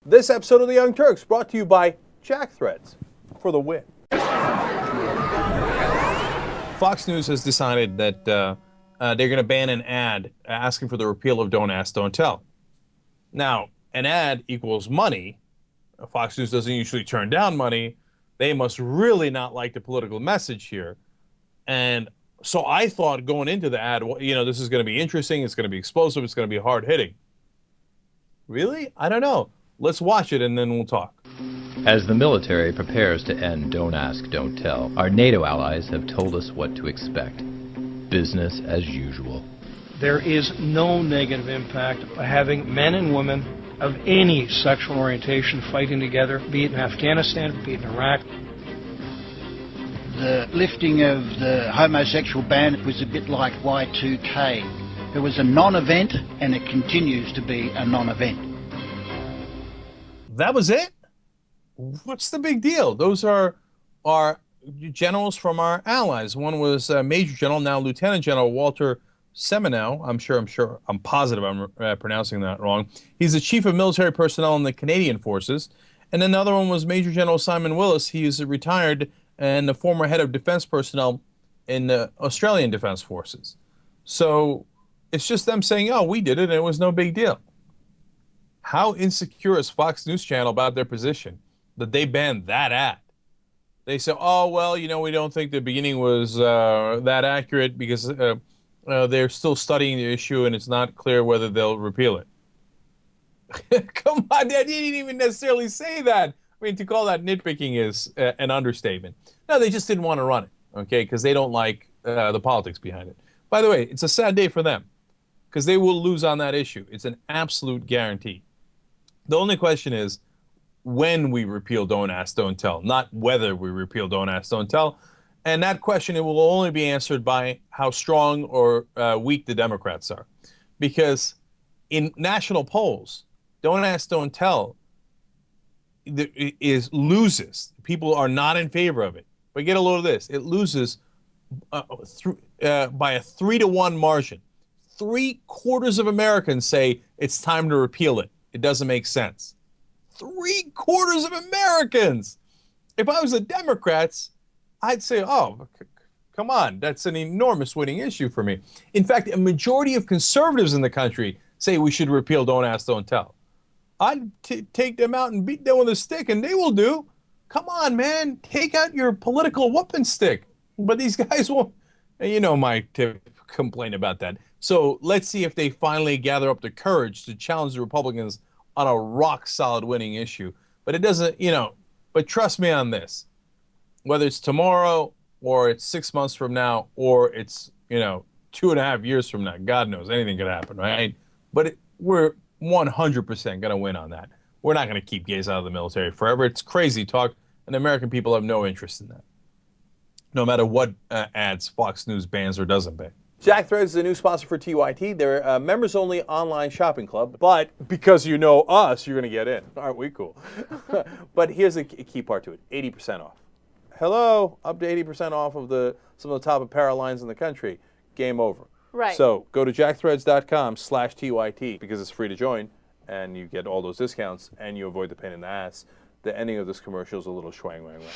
This episode of The Young Turks brought to you by Jack Threads for the win. Fox News has decided that they're going to ban an ad asking for the repeal of Don't Ask, Don't Tell. Now, an ad equals money. Fox News doesn't usually turn down money. They must really not like the political message here. And so I thought going into the ad, you know, this is going to be interesting. It's going to be explosive. It's going to be hard hitting. Really? I don't know. Let's watch it and then we'll talk. As the military prepares to end Don't Ask, Don't Tell, our NATO allies have told us what to expect. Business as usual. There is no negative impact by having men and women of any sexual orientation fighting together, be it in Afghanistan, be it in Iraq. The lifting of the homosexual ban was a bit like Y2K. It was a non-event and it continues to be a non-event. That was it? What's the big deal? Those are generals from our allies. One was Major General, now Lieutenant General Walter Semianiw. I'm positive I'm pronouncing that wrong. He's the chief of military personnel in the Canadian forces. And then the other one was Major General Simon Willis. He is retired and the former head of defense personnel in the Australian Defense Forces. So it's just them saying, oh, we did it and it was no big deal. How insecure is Fox News Channel about their position that they banned that ad? They say, oh, well, you know, we don't think the beginning was that accurate because they're still studying the issue and it's not clear whether they'll repeal it. Come on, they didn't even necessarily say that. I mean, to call that nitpicking is an understatement. No, they just didn't want to run it, okay, because they don't like the politics behind it. By the way, it's a sad day for them because they will lose on that issue. It's an absolute guarantee. The only question is when we repeal Don't Ask, Don't Tell, not whether we repeal Don't Ask, Don't Tell. And that question, it will only be answered by how strong or weak the Democrats are. Because in national polls, Don't Ask, Don't Tell loses. People are not in favor of it. But get a load of this. It loses by a 3-to-1 margin. 3/4 of Americans say it's time to repeal it. It doesn't make sense. 3/4 of Americans. If I was the Democrats, I'd say, oh, come on, that's an enormous winning issue for me. In fact, a majority of conservatives in the country say we should repeal Don't Ask, Don't Tell. I'd take them out and beat them with a stick, and they will do. Come on, man, take out your political whooping stick. But these guys won't. You know my complaint about that. So let's see if they finally gather up the courage to challenge the Republicans on a rock-solid winning issue. But it doesn't, you know, but trust me on this. Whether it's tomorrow or it's 6 months from now or it's, you know, 2.5 years from now, God knows, anything could happen, right? But we're 100% going to win on that. We're not going to keep gays out of the military forever. It's crazy talk, and the American people have no interest in that. No matter what ads Fox News bans or doesn't ban. Jack Threads is a new sponsor for TYT. They're a members-only online shopping club, but because you know us, you're going to get in. Aren't we cool? But here's the key part to it, 80% off. Hello, up to 80% off of some of the top apparel lines in the country. Game over. Right. So go to jackthreads.com/TYT because it's free to join, and you get all those discounts, and you avoid the pain in the ass. The ending of this commercial is a little schwang wang wang.